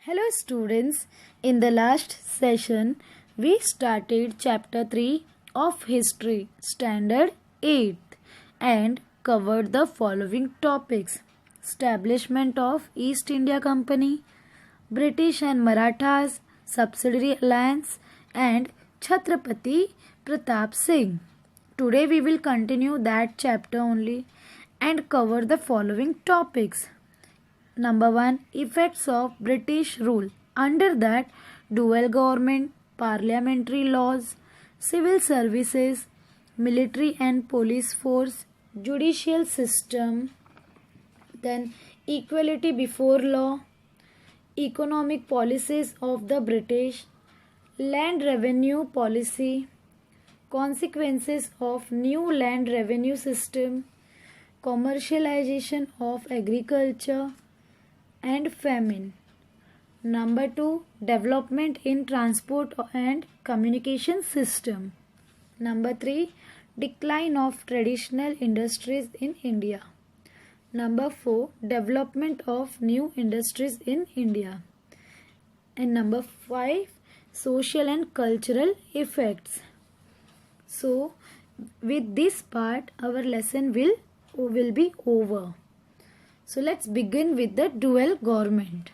Hello students, in the last session we started chapter 3 of History Standard 8 and covered the following topics: establishment of East India Company, British and Marathas, subsidiary alliance and Chhatrapati Pratap Singh. Today we will continue that chapter only and cover the following topics. Number 1. Effects of British rule. Under that, dual government, parliamentary laws, civil services, military and police force, judicial system, then equality before law, economic policies of the British, land revenue policy, consequences of new land revenue system, commercialization of agriculture, and famine. Number 2. Development in transport and communication system. Number 3. Decline of traditional industries in India. Number 4. Development of new industries in India. And number 5. Social and cultural effects. So, with this part, our lesson will be over. So let's begin with the dual government.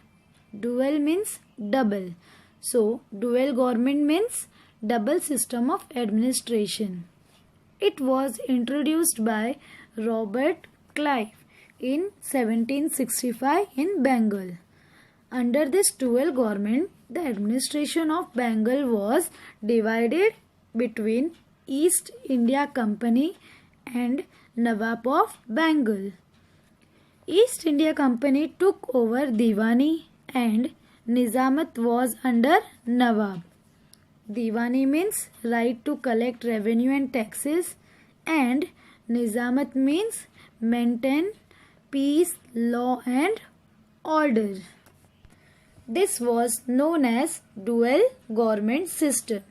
Dual means double. So dual government means double system of administration. It was introduced by Robert Clive in 1765 in Bengal. Under this dual government, the administration of Bengal was divided between East India Company and Nawab of Bengal. East India Company took over Diwani and Nizamat was under Nawab. Diwani means right to collect revenue and taxes, and Nizamat means maintain peace, law and order. This was known as dual government system.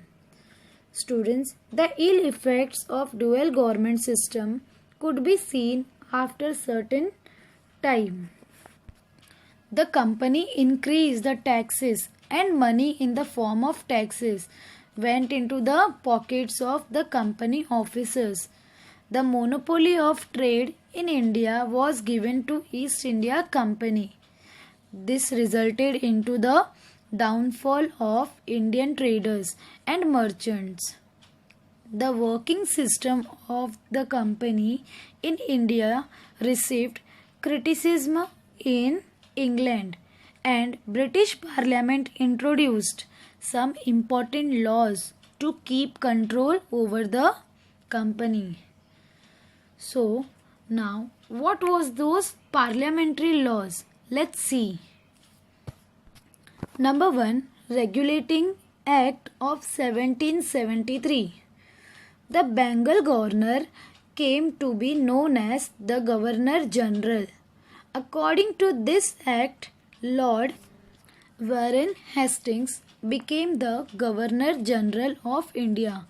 Students, the ill effects of dual government system could be seen after certain time. The company increased the taxes and money in the form of taxes went into the pockets of the company officers. The monopoly of trade in India was given to East India Company. This resulted into the downfall of Indian traders and merchants. The working system of the company in India received criticism in England, and British Parliament introduced some important laws to keep control over the company. So now what was those parliamentary laws? Let's see. Number 1. Regulating Act of 1773. The Bengal governor came to be known as the Governor General. According to this act, Lord Warren Hastings became the Governor General of India.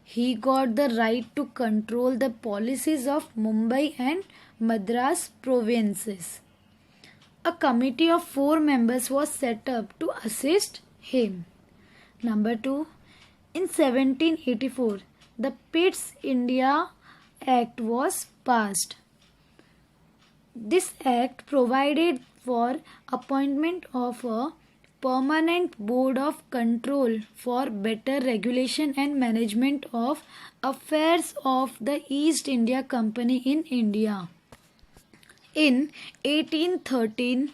He got the right to control the policies of Mumbai and Madras provinces. A committee of 4 members was set up to assist him. Number 2. In 1784, the Pitt's India Act was passed. This act provided for appointment of a permanent board of control for better regulation and management of affairs of the East India Company in India. In 1813,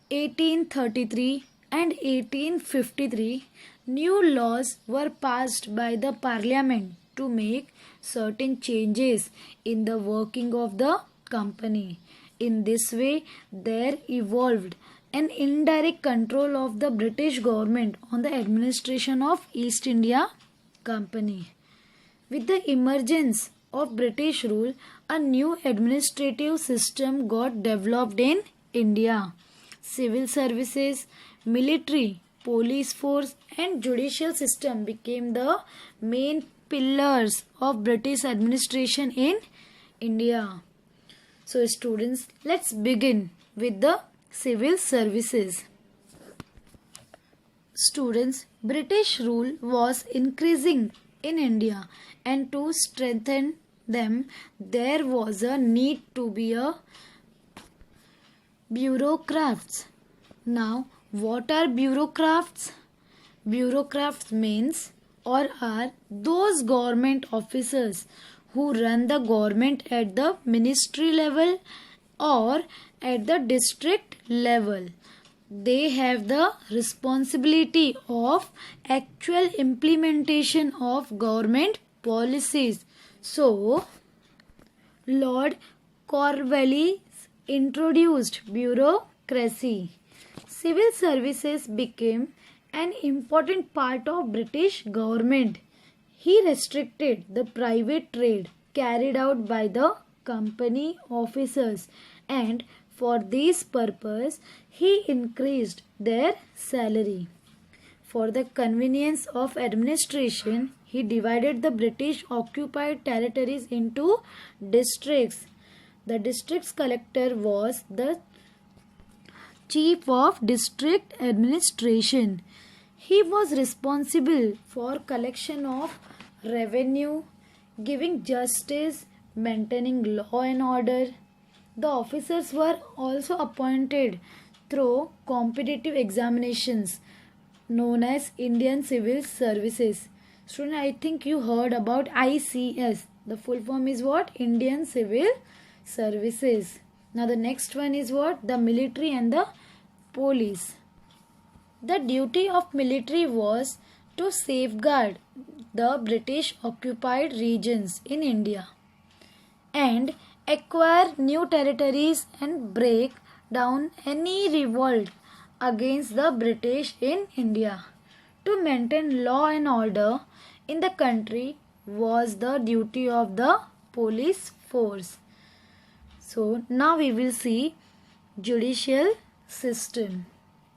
1833 and 1853, new laws were passed by the Parliament to make certain changes in the working of the company. In this way, there evolved an indirect control of the British government on the administration of East India Company. With the emergence of British rule, a new administrative system got developed in India. Civil services, military, police force and judicial system became the main pillars of British administration in India. So students, let's begin with the civil services. Students, British rule was increasing in India, and to strengthen them, there was a need to be a bureaucrats. Now, what are bureaucrats? Bureaucrats means or are those government officers who run the government at the ministry level or at the district level. They have the responsibility of actual implementation of government policies. So, Lord Cornwallis introduced bureaucracy. Civil services became an important part of British government. He restricted the private trade carried out by the company officers, and for this purpose he increased their salary. For the convenience of administration, he divided the British occupied territories into districts. The district's collector was the chief of district administration. He was responsible for collection of revenue, giving justice, maintaining law and order. The officers were also appointed through competitive examinations known as Indian Civil Services. Student, I think you heard about ICS. The full form is what? Indian Civil Services. Now the next one is what? The military and the police. The duty of military was to safeguard the British occupied regions in India and acquire new territories and break down any revolt against the British in India. To maintain law and order in the country was the duty of the police force. So now we will see judicial system.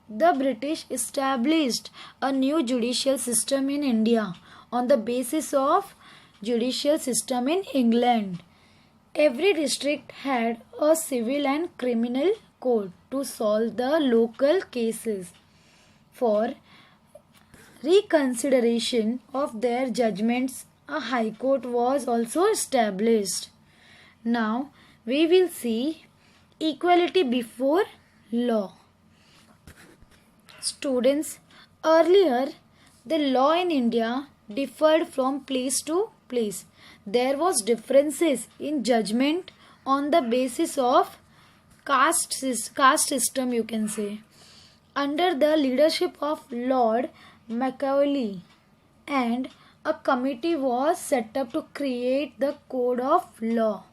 The British established a new judicial system in India on the basis of judicial system in England. Every district had a civil and criminal court to solve the local cases. For reconsideration of their judgments, a high court was also established. Now we will see equality before law. Students, earlier the law in India differed from place to place. There was differences in judgment on the basis of caste system, you can say. Under the leadership of Lord Macaulay, and a committee was set up to create the code of law.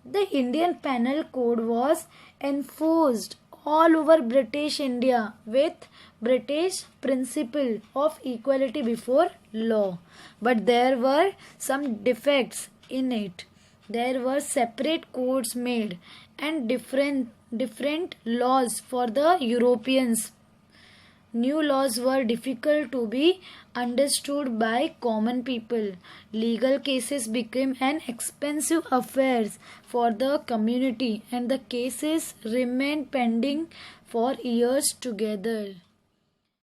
The Indian Penal Code was enforced all over British India with British principle of equality before law. But there were some defects in it. There were separate codes made and different laws for the Europeans. New laws were difficult to be understood by common people. Legal cases became an expensive affair for the community, and the cases remained pending for years together.